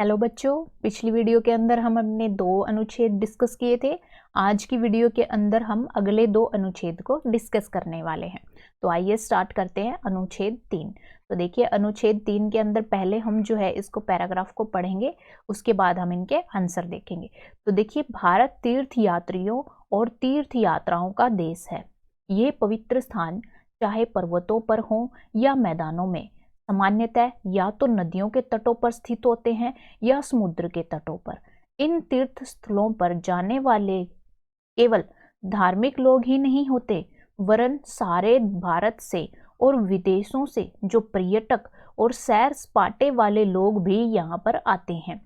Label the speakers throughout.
Speaker 1: Hello बच्चों, पिछली video के अंदर हम अपने 2 अनुच्छेद डिस्कस किए थे। आज की वीडियो के अंदर हम अगले 2 अनुच्छेद को डिस्कस करने वाले हैं। तो आइए स्टार्ट करते हैं अनुच्छेद 3। तो देखिए अनुच्छेद 3 के अंदर पहले हम जो है इसको पैराग्राफ को पढ़ेंगे, उसके बाद हम इनके आंसर देखेंगे। तो देखिए, भारत तीर्थ यात्रियों और तीर्थ यात्राओं का देश है। ये पवित्र स्थान चाहे पर्वतों पर हों या मैदानों में सामान्यतः या तो नदियों के तटों पर स्थित होते हैं या समुद्र के तटों पर। इन तीर्थ स्थलों पर जाने वाले केवल धार्मिक लोग ही नहीं होते, वरन सारे भारत से और विदेशों से जो पर्यटक और सैर सपाटे वाले लोग भी यहाँ पर आते हैं।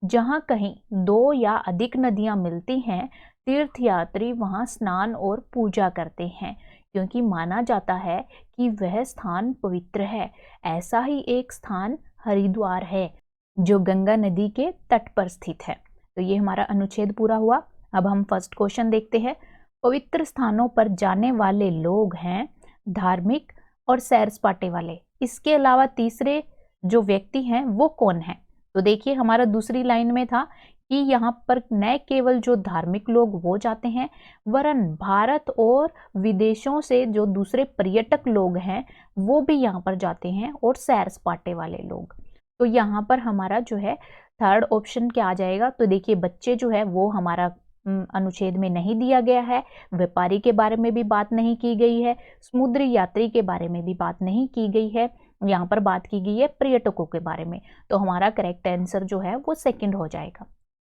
Speaker 1: जहाँ कहीं 2 या अधिक नदियाँ मिलती हैं, तीर्थयात्री वहाँ स्नान और पूजा करते हैं, क्योंकि माना जाता है कि वह स्थान पवित्र है। ऐसा ही एक स्थान हरिद्वार है, जो गंगा नदी के तट पर स्थित है। तो ये हमारा अनुच्छेद पूरा हुआ। अब हम फर्स्ट क्वेश्चन देखते हैं। पवित्र स्थानों पर जाने वाले लोग हैं धार्मिक और सैर सपाटे वाले। इसके अलावा तीसरे जो व्यक्ति हैं वो कौन है? तो देखिए, हमारा दूसरी लाइन में था कि यहाँ पर न केवल जो धार्मिक लोग वो जाते हैं, वरन भारत और विदेशों से जो दूसरे पर्यटक लोग हैं वो भी यहाँ पर जाते हैं, और सैर सपाटे वाले लोग। तो यहाँ पर हमारा जो है थर्ड ऑप्शन क्या आ जाएगा? तो देखिए, बच्चे जो है वो हमारा अनुच्छेद में नहीं दिया गया है। व्यापारी के बारे में भी बात नहीं की गई है, समुद्री यात्री के बारे में भी बात नहीं की गई है। यहाँ पर बात की गई है पर्यटकों के बारे में। तो हमारा करेक्ट आंसर जो है वो सेकंड हो जाएगा।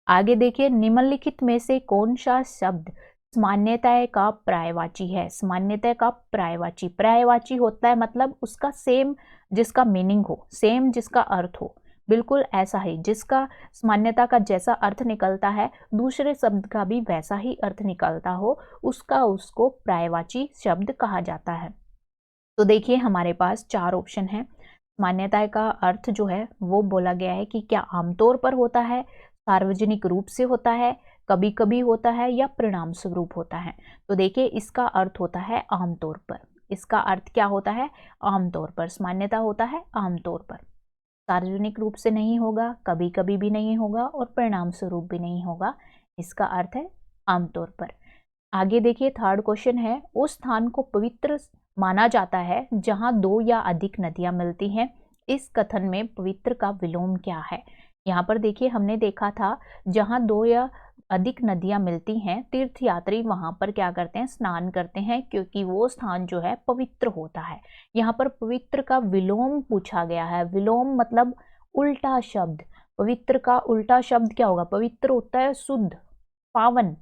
Speaker 1: आगे देखिए, निम्नलिखित में से कौन सा शब्द सामान्यतः का पर्यायवाची है? सामान्यतः का पर्यायवाची, पर्यायवाची होता है मतलब उसका सेम जिसका मीनिंग हो, सेम जिसका अर्थ हो, बिल्कुल ऐसा ही जिसका सामान्यता का जैसा अर्थ निकलता है दूसरे शब्द का भी वैसा ही अर्थ निकलता हो, उसको पर्यायवाची शब्द कहा जाता है। तो देखिए, हमारे पास 4 ऑप्शन हैं। मान्यता का अर्थ जो है वो बोला गया है कि क्या आमतौर पर होता है, सार्वजनिक रूप से होता है, कभी कभी होता है, या परिणाम स्वरूप होता है। तो देखिए, इसका अर्थ होता है आमतौर पर। इसका अर्थ क्या होता है? आमतौर पर। मान्यता होता है आमतौर पर, सार्वजनिक रूप से नहीं होगा, कभी कभी भी नहीं होगा, और परिणाम स्वरूप भी नहीं होगा। इसका अर्थ है आमतौर पर। आगे देखिए, थर्ड क्वेश्चन है, उस स्थान को पवित्र माना जाता है जहां 2 या अधिक नदियां मिलती हैं। इस कथन में पवित्र का विलोम क्या है? यहाँ पर देखिए, हमने देखा था जहां 2 या अधिक नदियां मिलती हैं, तीर्थयात्री वहां पर क्या करते हैं? स्नान करते हैं, क्योंकि वो स्थान जो है पवित्र होता है। यहाँ पर पवित्र का विलोम पूछा गया है। विलोम मतलब उल्टा शब्द। पवित्र का उल्टा शब्द क्या होगा? पवित्र होता है शुद्ध, पावन।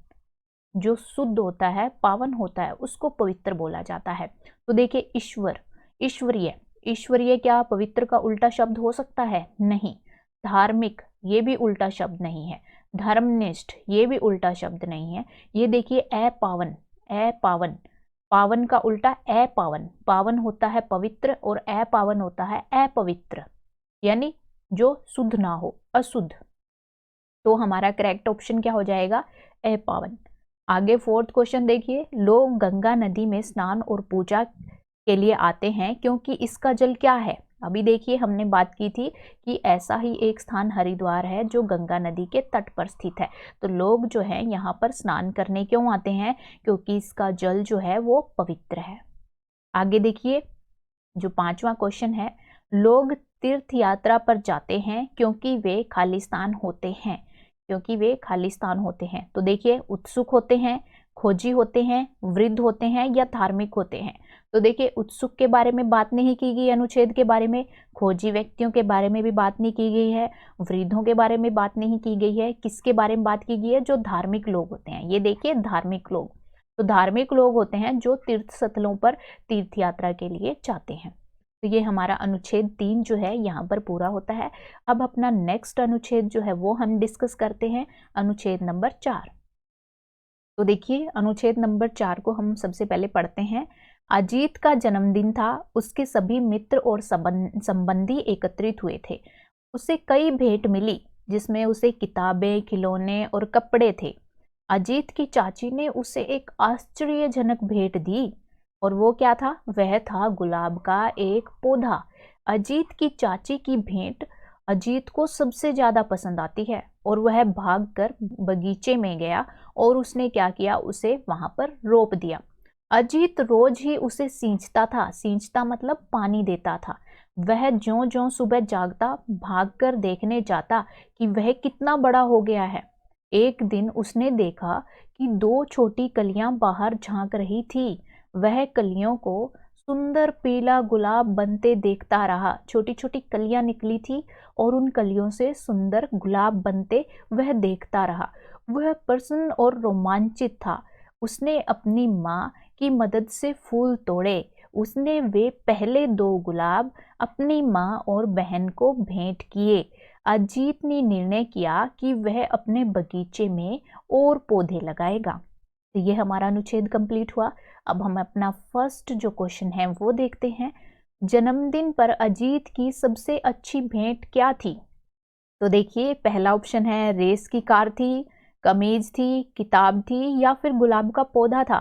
Speaker 1: जो शुद्ध होता है, पावन होता है, उसको पवित्र बोला जाता है। तो देखिए, ईश्वर, ईश्वरीय, ईश्वरीय क्या पवित्र का उल्टा शब्द हो सकता है? नहीं। धार्मिक, ये भी उल्टा शब्द नहीं है। धर्मनिष्ठ, ये भी उल्टा शब्द नहीं है। ये देखिए, अपावन, अपावन, पावन का उल्टा अपावन। पावन होता है पवित्र और अपावन होता है अपवित्र, यानी जो शुद्ध ना हो, अशुद्ध। तो हमारा करेक्ट ऑप्शन क्या हो जाएगा? अपावन। आगे फोर्थ क्वेश्चन देखिए, लोग गंगा नदी में स्नान और पूजा के लिए आते हैं क्योंकि इसका जल क्या है? अभी देखिए, हमने बात की थी कि ऐसा ही एक स्थान हरिद्वार है जो गंगा नदी के तट पर स्थित है। तो लोग जो है यहाँ पर स्नान करने क्यों आते हैं? क्योंकि इसका जल जो है वो पवित्र है। आगे देखिए, जो 5वां क्वेश्चन है, लोग तीर्थ यात्रा पर जाते हैं क्योंकि वे खालिस्तान होते हैं। क्योंकि वे खालिस्तान होते हैं। तो देखिए, उत्सुक होते हैं, खोजी होते हैं, वृद्ध होते हैं, या धार्मिक होते हैं। तो देखिए, उत्सुक के बारे में बात नहीं की गई अनुच्छेद के बारे में, खोजी व्यक्तियों के बारे में भी बात नहीं की गई है, वृद्धों के बारे में बात नहीं की गई है। किसके बारे में बात की गई है? जो धार्मिक लोग होते हैं। ये देखिए, धार्मिक लोग। तो धार्मिक लोग होते हैं जो तीर्थ स्थलों पर तीर्थ यात्रा के लिए जाते हैं। तो ये हमारा अनुच्छेद 3 जो है यहाँ पर पूरा होता है। अब अपना नेक्स्ट अनुच्छेद जो है वो हम डिस्कस करते हैं, अनुच्छेद नंबर 4। तो देखिए, अनुच्छेद नंबर 4 को हम सबसे पहले पढ़ते हैं। अजीत का जन्मदिन था, उसके सभी मित्र और संबंधी एकत्रित हुए थे। उसे कई भेंट मिली, जिसमें उसे किताबें, खिलौने और कपड़े थे। अजीत की चाची ने उसे एक आश्चर्यजनक भेंट दी, और वो क्या था? वह था गुलाब का एक पौधा। अजीत की चाची की भेंट अजीत को सबसे ज्यादा पसंद आती है और वह भागकर बगीचे में गया और उसने क्या किया, उसे वहां पर रोप दिया। अजीत रोज ही उसे सींचता था, सींचता मतलब पानी देता था। वह ज्यों ज्यों सुबह जागता भागकर देखने जाता कि वह कितना बड़ा हो गया है। एक दिन उसने देखा कि दो छोटी कलियां बाहर झांक रही थी। वह कलियों को सुंदर पीला गुलाब बनते देखता रहा। छोटी छोटी कलियां निकली थी और उन कलियों से सुंदर गुलाब बनते वह देखता रहा। वह प्रसन्न और रोमांचित था। उसने अपनी माँ की मदद से फूल तोड़े। उसने वे पहले दो गुलाब अपनी माँ और बहन को भेंट किए। अजीत ने निर्णय किया कि वह अपने बगीचे में और पौधे लगाएगा। तो ये हमारा अनुच्छेद कंप्लीट हुआ। अब हम अपना फर्स्ट जो क्वेश्चन है वो देखते हैं। जन्मदिन पर अजीत की सबसे अच्छी भेंट क्या थी? तो देखिए, पहला ऑप्शन है रेस की कार थी, कमीज थी, किताब थी या फिर गुलाब का पौधा था।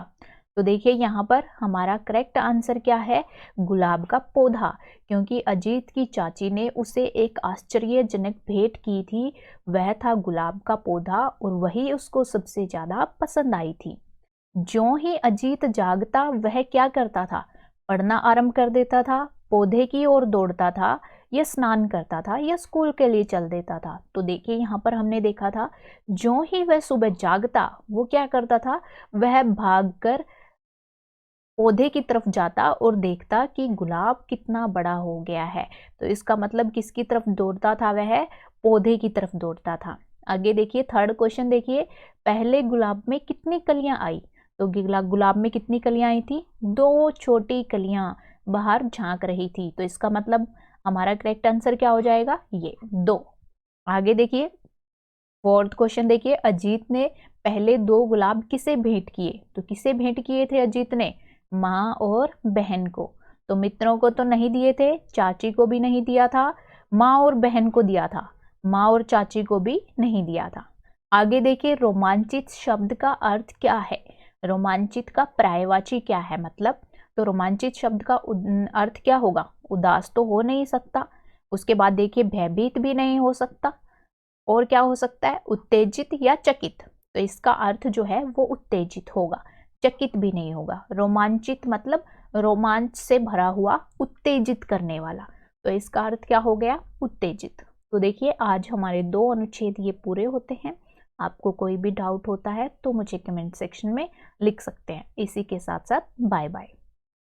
Speaker 1: तो देखिए यहाँ पर हमारा करेक्ट आंसर क्या है, गुलाब का पौधा, क्योंकि अजीत की चाची ने उसे एक आश्चर्यजनक भेंट की थी। वह था गुलाब का पौधा और वही उसको सबसे ज्यादा पसंद आई थी। ज्यों ही अजीत जागता वह क्या करता था, पढ़ना आरंभ कर देता था, पौधे की ओर दौड़ता था, या स्नान करता था, या स्कूल के लिए चल देता था। तो देखिए यहाँ पर हमने देखा था ज्यों ही वह सुबह जागता वो क्या करता था, वह भागकर पौधे की तरफ जाता और देखता कि गुलाब कितना बड़ा हो गया है। तो इसका मतलब किसकी तरफ दौड़ता था, वह पौधे की तरफ दौड़ता था। आगे देखिए, थर्ड क्वेश्चन देखिए, पहले गुलाब में कितनी कलियां आई? तो गुलाब में कितनी कलियां आई थी? दो छोटी कलियां बाहर झांक रही थी। तो इसका मतलब हमारा करेक्ट आंसर क्या हो जाएगा, ये दो। आगे देखिए, फोर्थ क्वेश्चन देखिए, अजीत ने पहले दो गुलाब किसे भेंट किए? तो किसे भेंट किए थे अजीत ने? माँ और बहन को। तो मित्रों को तो नहीं दिए थे, चाची को भी नहीं दिया था, माँ और बहन को दिया था, माँ और चाची को भी नहीं दिया था। आगे देखिए, रोमांचित शब्द का अर्थ क्या है? रोमांचित का पर्यायवाची क्या है मतलब? तो रोमांचित शब्द का अर्थ क्या होगा? उदास तो हो नहीं सकता, उसके बाद देखिए भयभीत भी नहीं हो सकता, और क्या हो सकता है? उत्तेजित या चकित। तो इसका अर्थ जो है वो उत्तेजित होगा, चकित भी नहीं होगा। रोमांचित मतलब रोमांच से भरा हुआ, उत्तेजित करने वाला। तो इसका अर्थ क्या हो गया? उत्तेजित। तो देखिए, आज हमारे दो अनुच्छेद ये पूरे होते हैं। आपको कोई भी डाउट होता है तो मुझे कमेंट सेक्शन में लिख सकते हैं। इसी के साथ साथ बाय बाय।